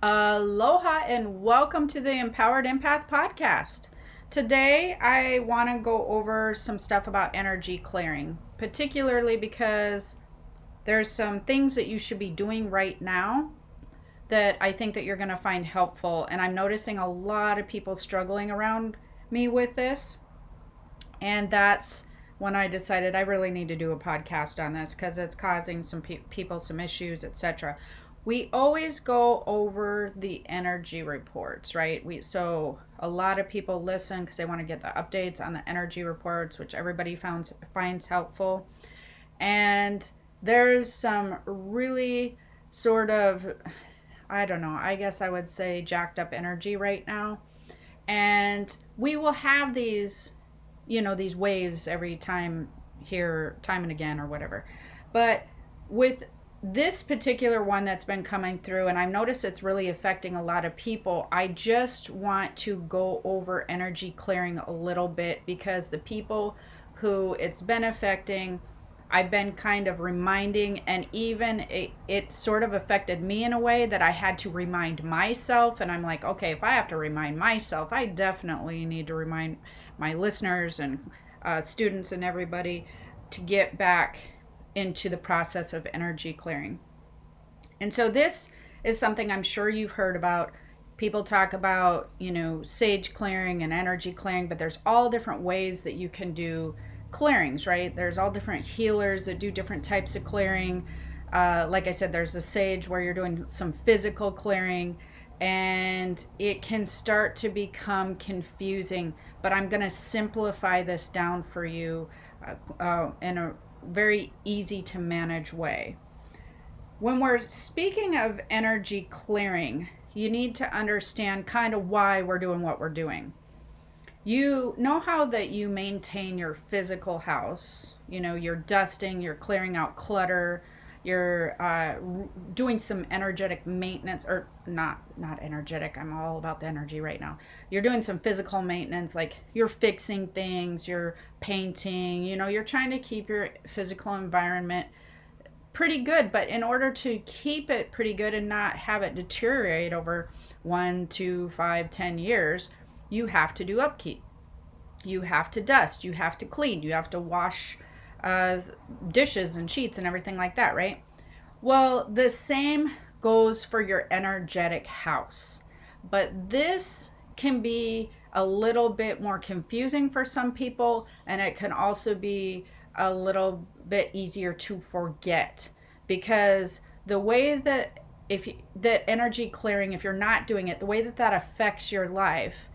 Aloha and welcome to the Empowered Empath podcast. Today, I want to go over some stuff about energy clearing, particularly because there's some things that you should be doing right now that I think that you're going to find helpful. And I'm noticing a lot of people struggling around me with this. And that's when I decided I really need to do a podcast on this because it's causing some people some issues, etc. We always go over the energy reports, right? So a lot of people listen because they want to get the updates on the energy reports, which everybody finds helpful. And there's some really sort of, I don't know, I guess I would say jacked up energy right now. And we will have these these waves every time here, time and again, or whatever. But with this particular one that's been coming through, and I've noticed it's really affecting a lot of people, I just want to go over energy clearing a little bit because the people who it's been affecting, I've been kind of reminding, and even it sort of affected me in a way that I had to remind myself. And I'm like, okay, if I have to remind myself, I definitely need to remind my listeners and students and everybody to get back into the process of energy clearing. And so this is something I'm sure you've heard about. People talk about, sage clearing and energy clearing, but there's all different ways that you can do clearings, right? There's all different healers that do different types of clearing. Like I said, there's a sage where you're doing some physical clearing, and it can start to become confusing, but I'm going to simplify this down for you in a very easy to manage way. When we're speaking of energy clearing, you need to understand kind of why we're doing what we're doing. You know how that you maintain your physical house, you're dusting, you're clearing out clutter, you're doing some energetic maintenance, or not energetic, I'm all about the energy right now. You're doing some physical maintenance, like you're fixing things, you're painting, you're trying to keep your physical environment pretty good. But in order to keep it pretty good and not have it deteriorate over 1, 2, 5, 10 years, you have to do upkeep. You have to dust, you have to clean, you have to wash dishes and sheets and everything like that, right? Well, the same goes for your energetic house. But this can be a little bit more confusing for some people, and it can also be a little bit easier to forget, because the way that that energy clearing, if you're not doing it, the way that affects your life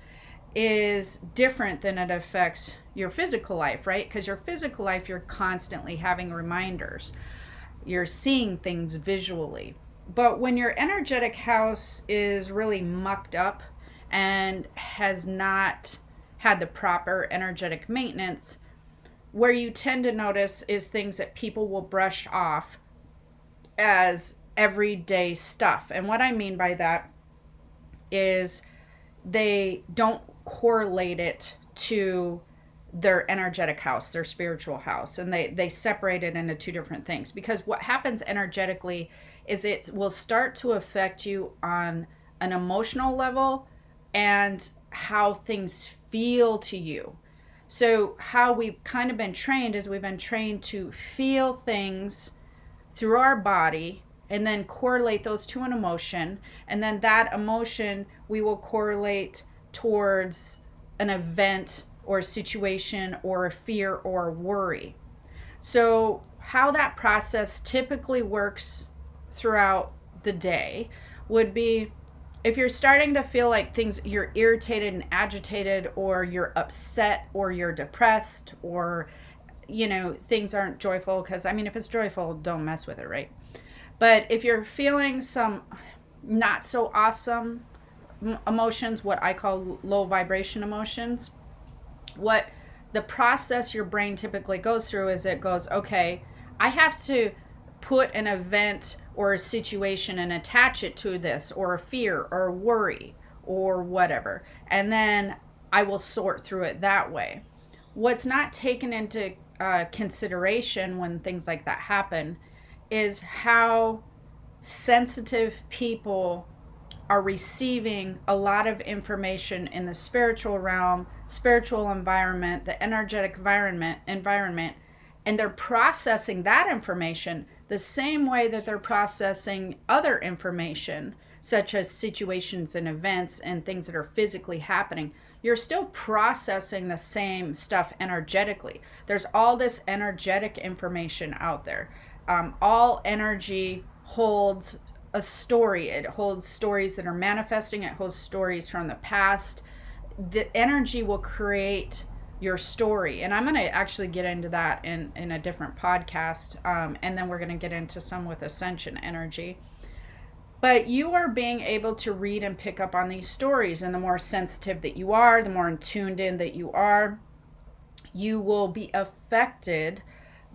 is different than it affects your physical life, right? Because your physical life, you're constantly having reminders. You're seeing things visually. But when your energetic house is really mucked up and has not had the proper energetic maintenance, where you tend to notice is things that people will brush off as everyday stuff. And what I mean by that is they don't correlate it to their energetic house, their spiritual house, and they separate it into two different things. Because what happens energetically is it will start to affect you on an emotional level and how things feel to you. So how we've kind of been trained is we've been trained to feel things through our body and then correlate those to an emotion, and then that emotion we will correlate towards an event or a situation or a fear or a worry. So how that process typically works throughout the day would be, if you're starting to feel like things, you're irritated and agitated, or you're upset, or you're depressed, or things aren't joyful, because if it's joyful, don't mess with it, right? But if you're feeling some not so awesome emotions, what I call low vibration emotions, what the process your brain typically goes through is it goes, okay, I have to put an event or a situation and attach it to this, or a fear or a worry or whatever, and then I will sort through it that way. What's not taken into consideration when things like that happen is how sensitive people are receiving a lot of information in the spiritual realm, spiritual environment, the energetic environment, and they're processing that information the same way that they're processing other information, such as situations and events and things that are physically happening. You're still processing the same stuff energetically. There's all this energetic information out there. All energy holds a story. It holds stories that are manifesting. It holds stories from the past. The energy will create your story. And I'm going to actually get into that in a different podcast. And then we're going to get into some with ascension energy. But you are being able to read and pick up on these stories. And the more sensitive that you are, the more tuned in that you are, you will be affected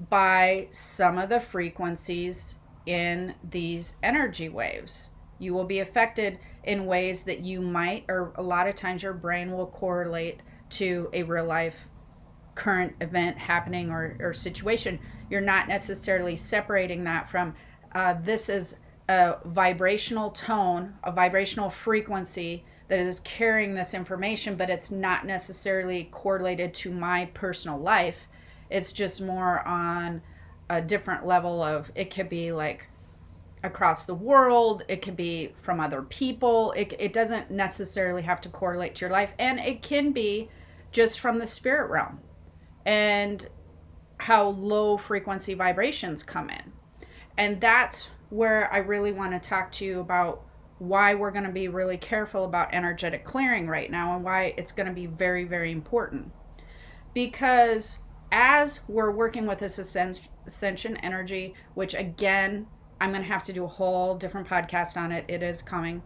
by some of the frequencies in these energy waves. You will be affected in ways that you might, or a lot of times your brain will correlate to a real life current event happening or situation. You're not necessarily separating that from this is a vibrational tone, a vibrational frequency that is carrying this information, but it's not necessarily correlated to my personal life. It's just more on a different level of, it could be like across the world, it could be from other people. It doesn't necessarily have to correlate to your life, and it can be just from the spirit realm and how low frequency vibrations come in. And that's where I really want to talk to you about why we're going to be really careful about energetic clearing right now, and why it's going to be very, very important. Because as we're working with this ascension energy, which again, I'm going to have to do a whole different podcast on it. It is coming.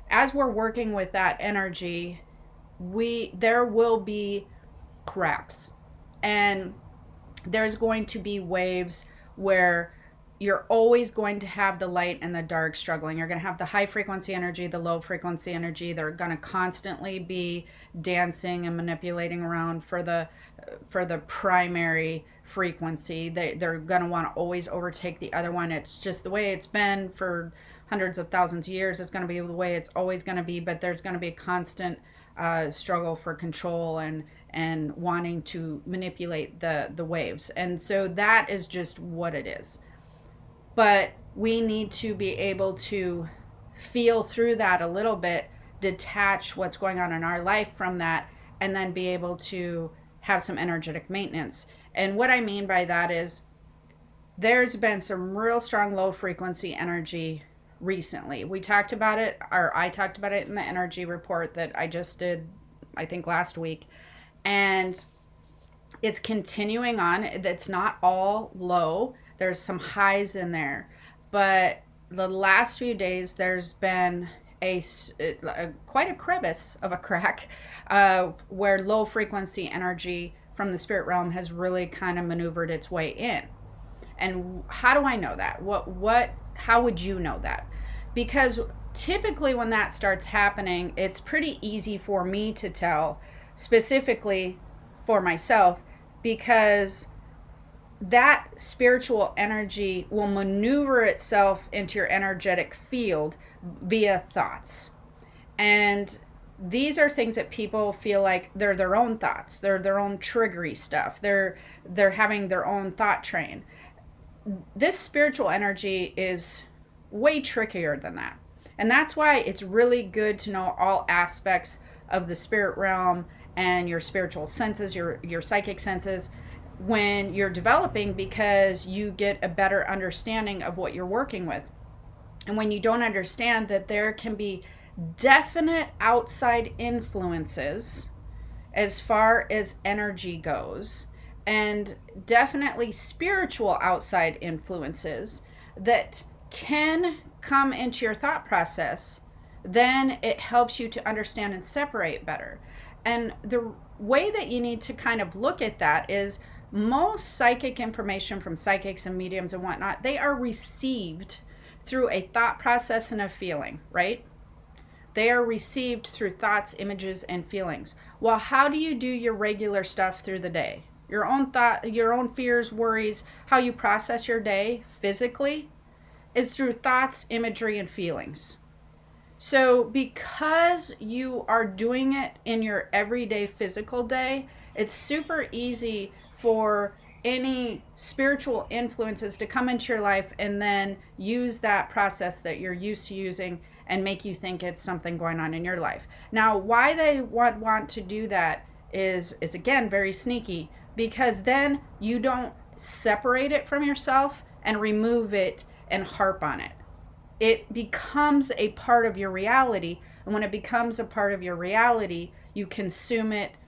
As we're working with that energy, there will be cracks, and there's going to be waves where you're always going to have the light and the dark struggling. You're going to have the high frequency energy, the low frequency energy. They're going to constantly be dancing and manipulating around for the primary frequency. They're going to want to always overtake the other one. It's just the way it's been for hundreds of thousands of years. It's going to be the way it's always going to be, but there's going to be a constant struggle for control and wanting to manipulate the waves. And so that is just what it is. But we need to be able to feel through that a little bit, detach what's going on in our life from that, and then be able to have some energetic maintenance. And what I mean by that is there's been some real strong low frequency energy recently. We talked about it, or I talked about it in the energy report that I just did, I think last week. And it's continuing on. It's not all low. There's some highs in there, but the last few days there's been quite a crevice of a crack where low frequency energy from the spirit realm has really kind of maneuvered its way in. And how do I know that? How would you know that? Because typically when that starts happening, it's pretty easy for me to tell, specifically for myself, because that spiritual energy will maneuver itself into your energetic field via thoughts. And these are things that people feel like they're their own thoughts. They're their own triggery stuff. They're having their own thought train. This spiritual energy is way trickier than that. And that's why it's really good to know all aspects of the spirit realm and your spiritual senses, your psychic senses, when you're developing, because you get a better understanding of what you're working with. And when you don't understand that there can be definite outside influences as far as energy goes, and definitely spiritual outside influences that can come into your thought process, then it helps you to understand and separate better. And the way that you need to kind of look at that is, most psychic information from psychics and mediums and whatnot, they are received through a thought process and a feeling, right? They are received through thoughts, images, and feelings. Well, how do you do your regular stuff through the day? Your own thought, your own fears, worries, how you process your day physically is through thoughts, imagery, and feelings. So because you are doing it in your everyday physical day, it's super easy for any spiritual influences to come into your life and then use that process that you're used to using and make you think it's something going on in your life. Now, why they want to do that is again very sneaky, because then you don't separate it from yourself and remove it and harp on it. It becomes a part of your reality, and when it becomes a part of your reality, you consume it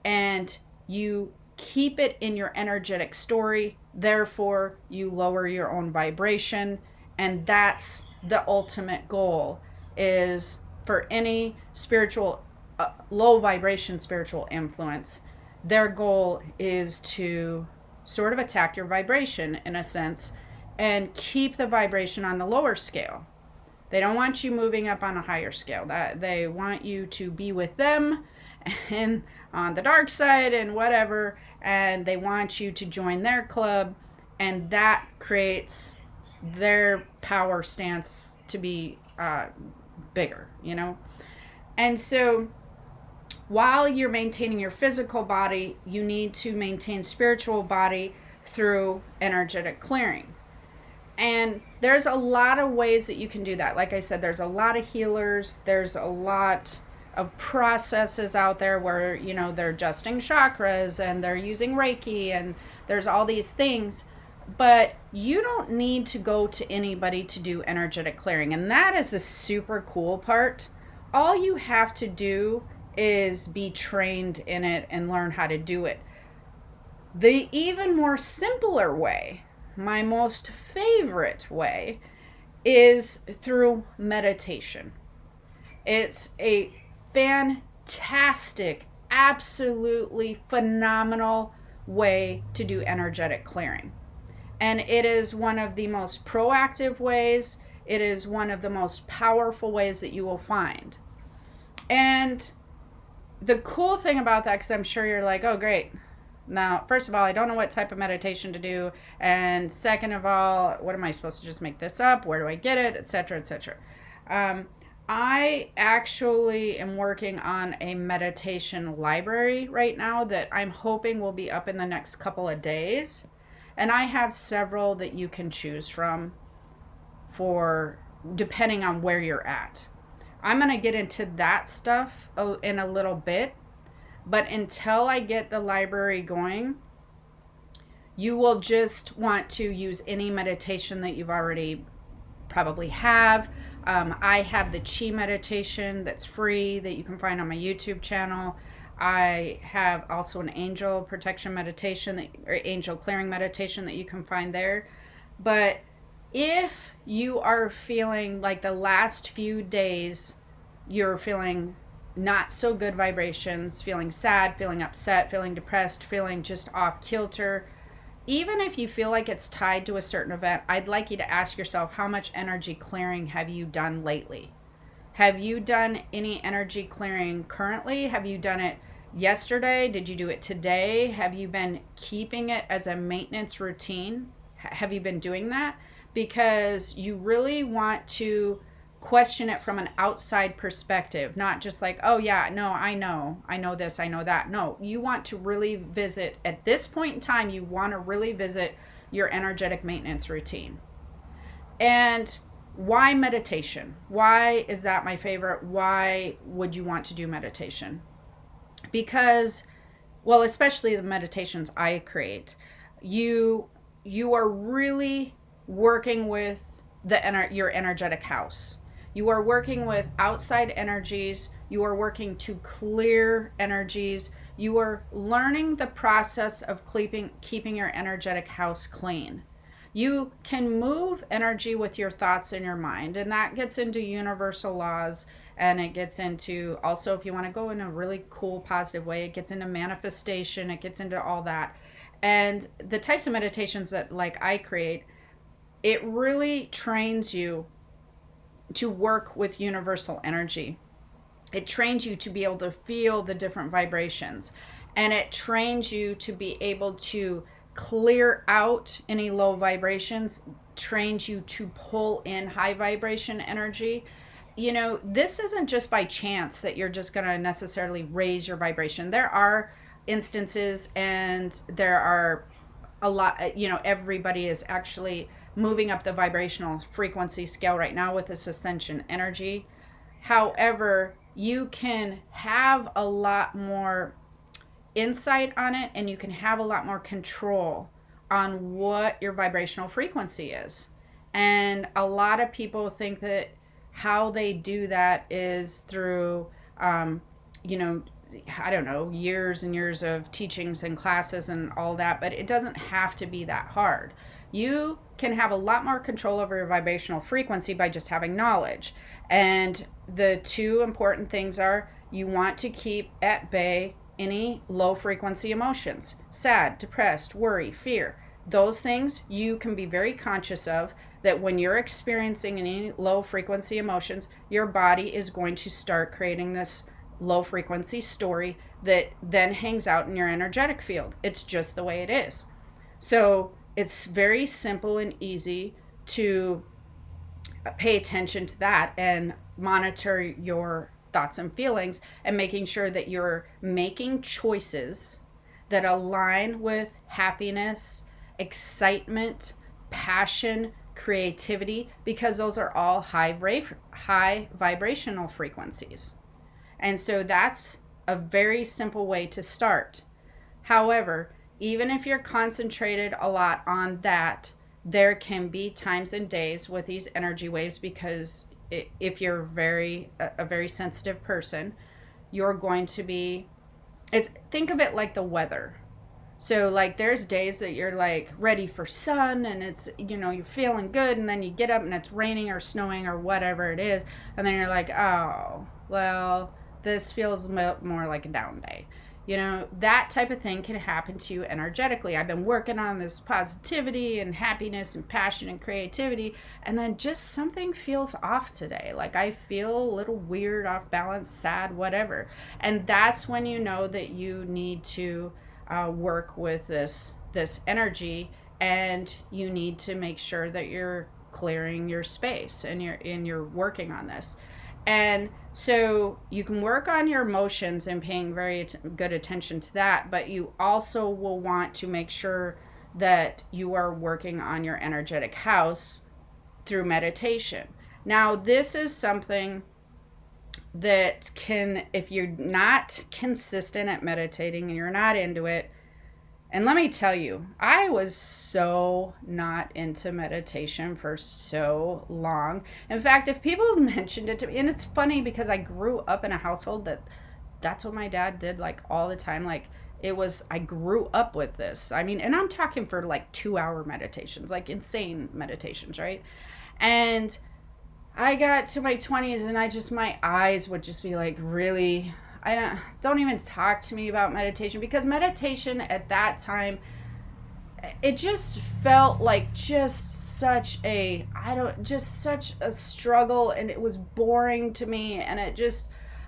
and you keep it in your energetic story. Therefore, you lower your own vibration, and that's the ultimate goal, is for any spiritual low vibration spiritual influence, their goal is to sort of attack your vibration in a sense and keep the vibration on the lower scale. They don't want you moving up on a higher scale. That they want you to be with them and on the dark side and whatever, and they want you to join their club, and that creates their power stance to be bigger, you know? And so while you're maintaining your physical body, you need to maintain spiritual body through energetic clearing. And there's a lot of ways that you can do that. Like I said, there's a lot of healers. There's a lot of processes out there where, you know, they're adjusting chakras and they're using Reiki and there's all these things. But you don't need to go to anybody to do energetic clearing. And that is the super cool part. All you have to do is be trained in it and learn how to do it. The even more simpler way, my most favorite way, is through meditation. It's a fantastic, absolutely phenomenal way to do energetic clearing. And it is one of the most proactive ways. It is one of the most powerful ways that you will find. And the cool thing about that, because I'm sure you're like, oh, great. Now, first of all, I don't know what type of meditation to do. And second of all, what am I supposed to just make this up? Where do I get it? Etc., etc. I actually am working on a meditation library right now that I'm hoping will be up in the next couple of days. And I have several that you can choose from for depending on where you're at. I'm going to get into that stuff in a little bit. But until I get the library going, you will just want to use any meditation that you've already probably have. I have the Chi meditation that's free that you can find on my YouTube channel. I have also an angel protection meditation or angel clearing meditation that you can find there. But if you are feeling like the last few days you're feeling not so good vibrations, feeling sad, feeling upset, feeling depressed, feeling just off kilter, even if you feel like it's tied to a certain event, I'd like you to ask yourself, how much energy clearing have you done lately? Have you done any energy clearing currently? Have you done it yesterday? Did you do it today? Have you been keeping it as a maintenance routine? Have you been doing that? Because you really want to question it from an outside perspective, not just like, oh yeah, no, I know this, I know that. No, you want to really visit, at this point in time, you want to really visit your energetic maintenance routine. And why meditation? Why is that my favorite? Why would you want to do meditation? Because, well, especially the meditations I create, you are really working with your energetic house. You are working with outside energies. You are working to clear energies. You are learning the process of keeping your energetic house clean. You can move energy with your thoughts in your mind, and that gets into universal laws, and it gets into also, if you want to go in a really cool, positive way, it gets into manifestation, it gets into all that. And the types of meditations that like I create, it really trains you to work with universal energy. It trains you to be able to feel the different vibrations, and it trains you to be able to clear out any low vibrations, trains you to pull in high vibration energy, this isn't just by chance that you're just going to necessarily raise your vibration. There are instances, and there are a lot, everybody is actually moving up the vibrational frequency scale right now with this ascension energy. However, you can have a lot more insight on it, and you can have a lot more control on what your vibrational frequency is. And a lot of people think that how they do that is through, I don't know, years and years of teachings and classes and all that, but it doesn't have to be that hard. You can have a lot more control over your vibrational frequency by just having knowledge. And the two important things are, you want to keep at bay any low frequency emotions: sad, depressed, worry, fear. Those things you can be very conscious of, that when you're experiencing any low frequency emotions, your body is going to start creating this low frequency story that then hangs out in your energetic field. It's just the way it is. So it's very simple and easy to pay attention to that and monitor your thoughts and feelings, and making sure that you're making choices that align with happiness, excitement, passion, creativity, because those are all high vibrational frequencies. And so that's a very simple way to start. However, even if you're concentrated a lot on that, there can be times and days with these energy waves, because if you're a very sensitive person, you're going to be, think of it like the weather. So like there's days that you're like ready for sun, and it's, you're feeling good, and then you get up and it's raining or snowing or whatever it is, and then you're like, oh, well, this feels more like a down day. That type of thing can happen to you energetically. I've been working on this positivity and happiness and passion and creativity, and then just something feels off today. Like I feel a little weird, off balance, sad, whatever. And that's when you know that you need to work with this energy, and you need to make sure that you're clearing your space, and you're working on this. And so you can work on your emotions and paying very good attention to that, but you also will want to make sure that you are working on your energetic house through meditation. Now, this is something that can, if you're not consistent at meditating and you're not into it, and let me tell you, I was so not into meditation for so long. In fact, if people mentioned it to me, and it's funny because I grew up in a household that's what my dad did like all the time. Like I grew up with this. I mean, and I'm talking for like 2-hour meditations, like insane meditations, right? And I got to my 20s, and my eyes would just be like, really, don't even talk to me about meditation, because meditation at that time, it just felt like such a struggle, and it was boring to me, and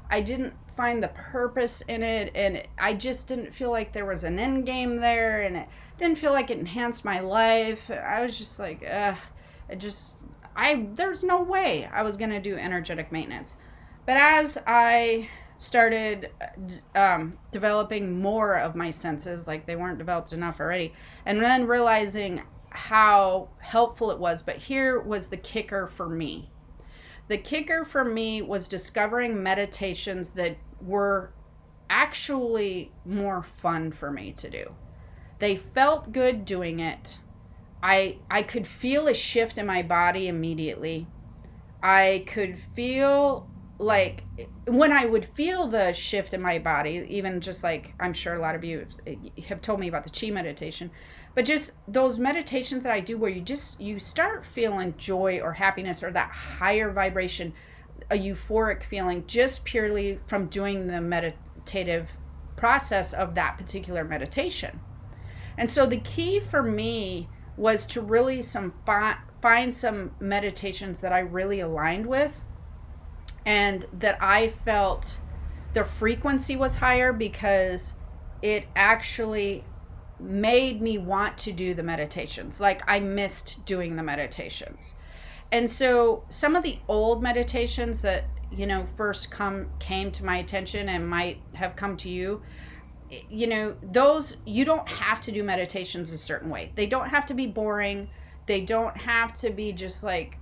I didn't find the purpose in it, and I just didn't feel like there was an end game there, and it didn't feel like it enhanced my life. I was just like, there's no way I was going to do energetic maintenance. But as I started developing more of my senses, like they weren't developed enough already, and then realizing how helpful it was. But here was the kicker for me. The kicker for me was discovering meditations that were actually more fun for me to do. They felt good doing it. I could feel a shift in my body immediately. I could feel like when I would feel the shift in my body, even just like, I'm sure a lot of you have told me about the chi meditation, but just those meditations that I do where you start feeling joy or happiness or that higher vibration, a euphoric feeling, just purely from doing the meditative process of that particular meditation. And so the key for me was to really find some meditations that I really aligned with, and that I felt the frequency was higher, because it actually made me want to do the meditations. Like I missed doing the meditations. And so some of the old meditations that, first came to my attention and might have come to you, those, you don't have to do meditations a certain way. They don't have to be boring. They don't have to be just like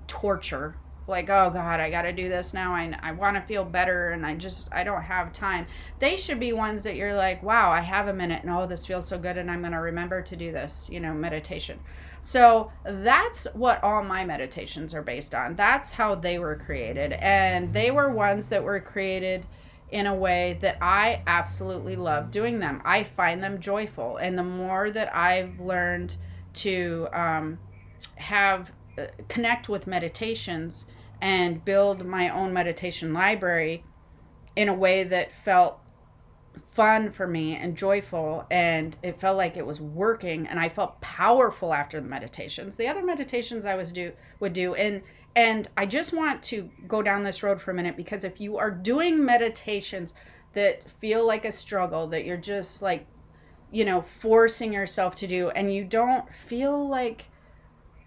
torture. Like, oh God, I got to do this now. I want to feel better and I don't have time. They should be ones that you're like, wow, I have a minute and oh, this feels so good and I'm going to remember to do this, meditation. So that's what all my meditations are based on. That's how they were created. And they were ones that were created in a way that I absolutely love doing them. I find them joyful. And the more that I've learned to connect with meditations and build my own meditation library in a way that felt fun for me and joyful, and it felt like it was working, and I felt powerful after the meditations. The other meditations I would do, and I just want to go down this road for a minute, because if you are doing meditations that feel like a struggle, that you're just like, forcing yourself to do, and you don't feel like,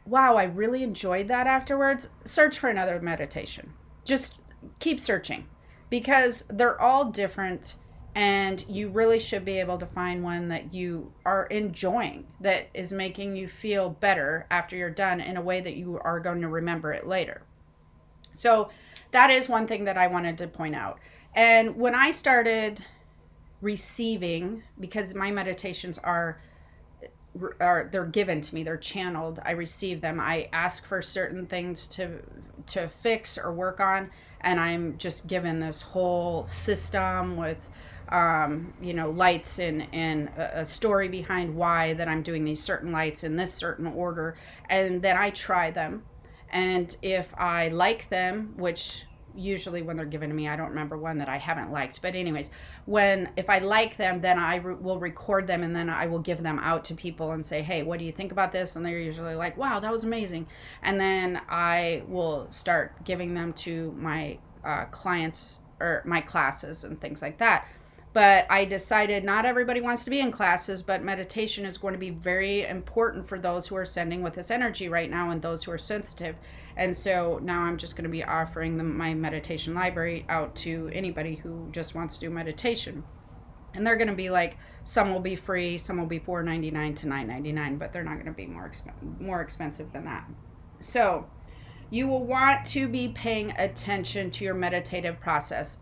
wow, I really enjoyed that afterwards, search for another meditation. Just keep searching, because they're all different, and you really should be able to find one that you are enjoying, that is making you feel better after you're done in a way that you are going to remember it later. So that is one thing that I wanted to point out. And when I started receiving, because my meditations are they're given to me, they're channeled, I receive them, I ask for certain things to fix or work on, and I'm just given this whole system with lights and a story behind why that I'm doing these certain lights in this certain order, and then I try them, and if I like them, which usually when they're given to me, I don't remember one that I haven't liked, but anyways, if I like them, then I will record them, and then I will give them out to people and say, hey, what do you think about this? And they're usually like, wow, that was amazing. And then I will start giving them to my clients or my classes and things like that. But I decided not everybody wants to be in classes, but meditation is going to be very important for those who are sending with this energy right now and those who are sensitive. And so now I'm just going to be offering my meditation library out to anybody who just wants to do meditation. And they're going to be like, some will be free, some will be $4.99 to $9.99, but they're not going to be more expensive than that. So you will want to be paying attention to your meditative process.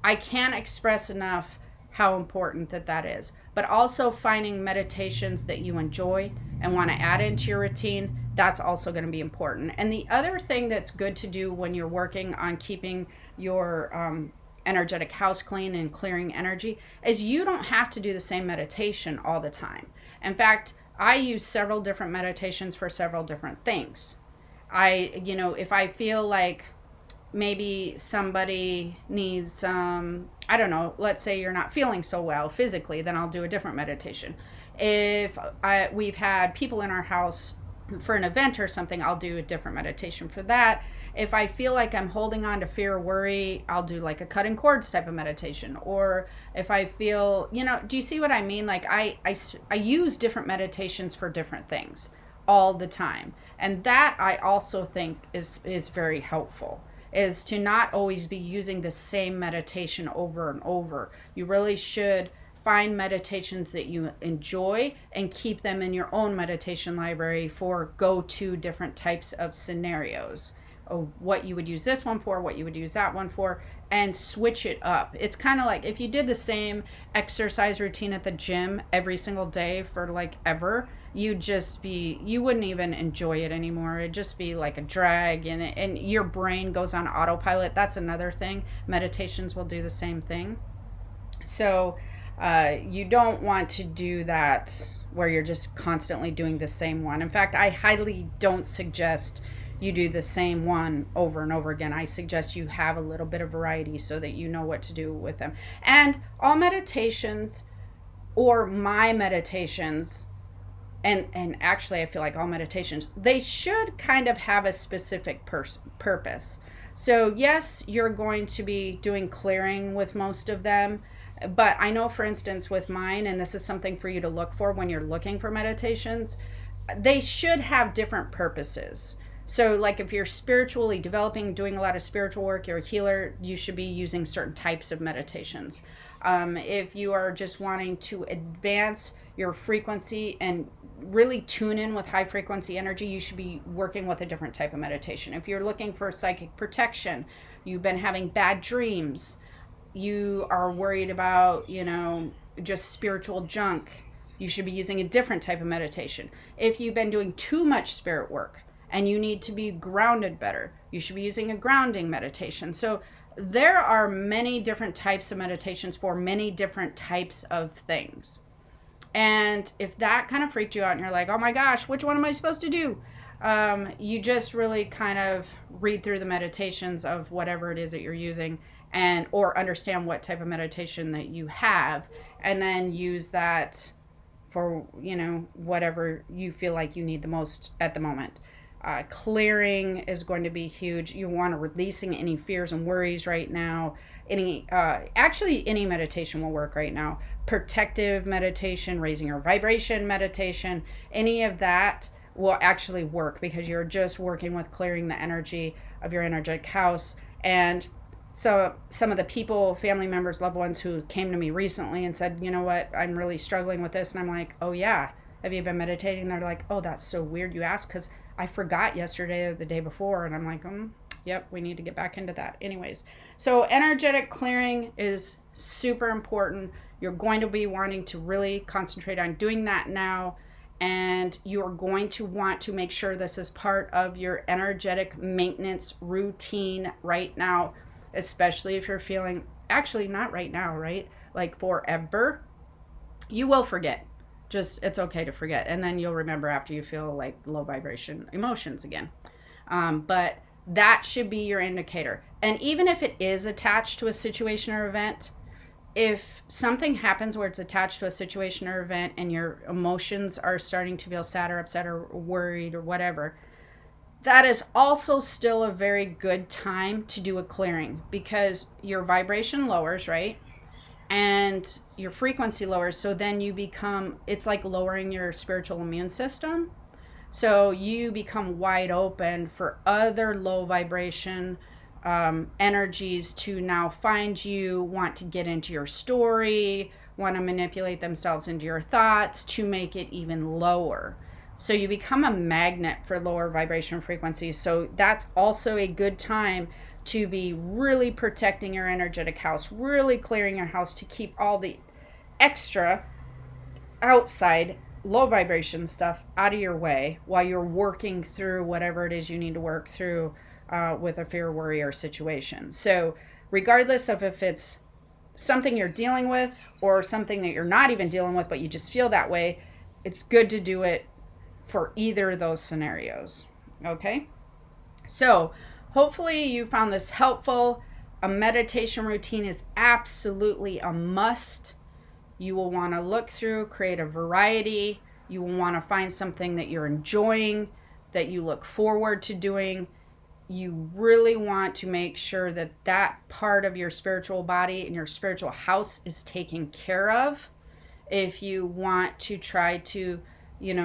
I can't express enough how important that is. But also finding meditations that you enjoy and want to add into your routine, that's also going to be important. And the other thing that's good to do when you're working on keeping your energetic house clean and clearing energy is you don't have to do the same meditation all the time. In fact, I use several different meditations for several different things. If I feel like maybe somebody needs I don't know, let's say you're not feeling so well physically, then I'll do a different meditation. If we've had people in our house for an event or something, I'll do a different meditation for that. If I feel like I'm holding on to fear or worry, I'll do like a cutting cords type of meditation. Or if I feel, do you see what I mean? Like I use different meditations for different things all the time. And that I also think is very helpful, is to not always be using the same meditation over and over. You really should find meditations that you enjoy and keep them in your own meditation library for go-to different types of scenarios. What you would use this one for, what you would use that one for, and switch it up. It's kind of like if you did the same exercise routine at the gym every single day for like ever, you wouldn't even enjoy it anymore. It'd just be like a drag, and your brain goes on autopilot. That's another thing. Meditations will do the same thing. So you don't want to do that where you're just constantly doing the same one. In fact, I highly don't suggest you do the same one over and over again. I suggest you have a little bit of variety so that you know what to do with them. And all meditations, or my meditations, and actually I feel like all meditations, they should kind of have a specific purpose. So yes, you're going to be doing clearing with most of them, but I know, for instance, with mine, and this is something for you to look for when you're looking for meditations, they should have different purposes. So, like if you're spiritually developing, doing a lot of spiritual work, you're a healer, you should be using certain types of meditations. If you are just wanting to advance your frequency and really tune in with high frequency energy, you should be working with a different type of meditation. If you're looking for psychic protection, you've been having bad dreams, you are worried about, just spiritual junk, you should be using a different type of meditation. If you've been doing too much spirit work and you need to be grounded better, you should be using a grounding meditation. So there are many different types of meditations for many different types of things. And if that kind of freaked you out and you're like, oh my gosh, which one am I supposed to do? You just really kind of read through the meditations of whatever it is that you're using, and or understand what type of meditation that you have, and then use that for whatever you feel like you need the most at the moment. Clearing is going to be huge. You want to releasing any fears and worries right now. Actually any meditation will work right now. Protective meditation, raising your vibration meditation, any of that will actually work, because you're just working with clearing the energy of your energetic house. And so some of the people, family members, loved ones who came to me recently and said, you know what, I'm really struggling with this. And I'm like, oh yeah, have you been meditating? They're like, oh, that's so weird you asked, because I forgot yesterday or the day before. And I'm like, yep, we need to get back into that. Anyways, so energetic clearing is super important. You're going to be wanting to really concentrate on doing that now. And you're going to want to make sure this is part of your energetic maintenance routine right now, especially if you're feeling, actually not right now, right? Like forever. You will forget. Just, it's okay to forget. And then you'll remember after you feel like low vibration emotions again. But that should be your indicator. And even if it is attached to a situation or event, if something happens where it's attached to a situation or event and your emotions are starting to feel sad or upset or worried or whatever, that is also still a very good time to do a clearing, because your vibration lowers, right? And your frequency lowers. So then you become, it's like lowering your spiritual immune system. So you become wide open for other low vibration energies to now find you, want to get into your story, want to manipulate themselves into your thoughts to make it even lower. So you become a magnet for lower vibration frequencies. So that's also a good time to be really protecting your energetic house, really clearing your house to keep all the extra outside low vibration stuff out of your way while you're working through whatever it is you need to work through with a fear, worry, or situation. So regardless of if it's something you're dealing with or something that you're not even dealing with, but you just feel that way, it's good to do it for either of those scenarios. Okay? So hopefully you found this helpful. A meditation routine is absolutely a must. You will want to look through, create a variety. You will want to find something that you're enjoying, that you look forward to doing. You really want to make sure that that part of your spiritual body and your spiritual house is taken care of. If you want to try to,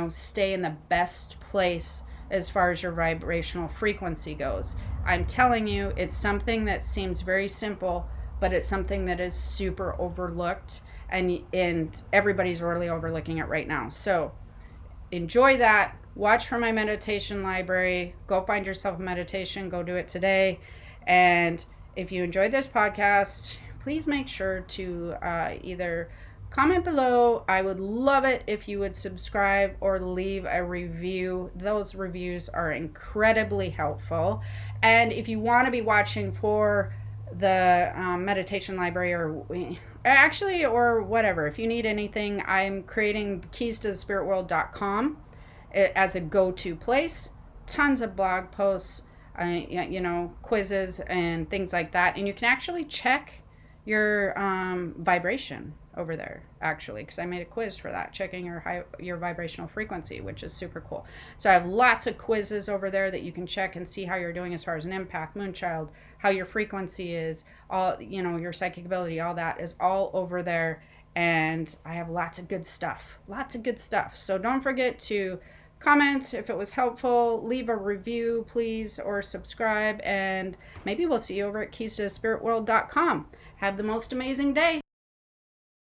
stay in the best place as far as your vibrational frequency goes. I'm telling you, it's something that seems very simple, but it's something that is super overlooked, and everybody's really overlooking it right now. So enjoy that. Watch for my meditation library. Go find yourself a meditation. Go do it today. And if you enjoyed this podcast, please make sure to either comment below. I would love it if you would subscribe or leave a review. Those reviews are incredibly helpful. And if you want to be watching for the meditation library or whatever, if you need anything, I'm creating keystothespiritworld.com as a go-to place. Tons of blog posts, quizzes and things like that. And you can actually check your vibration over there, actually, because I made a quiz for that, checking your vibrational frequency, which is super cool. So I have lots of quizzes over there that you can check and see how you're doing as far as an empath, moonchild, how your frequency is, all, your psychic ability, all that is all over there. And I have lots of good stuff. So don't forget to comment if it was helpful. Leave a review, please, or subscribe. And maybe we'll see you over at keys to the spirit world.com. Have the most amazing day.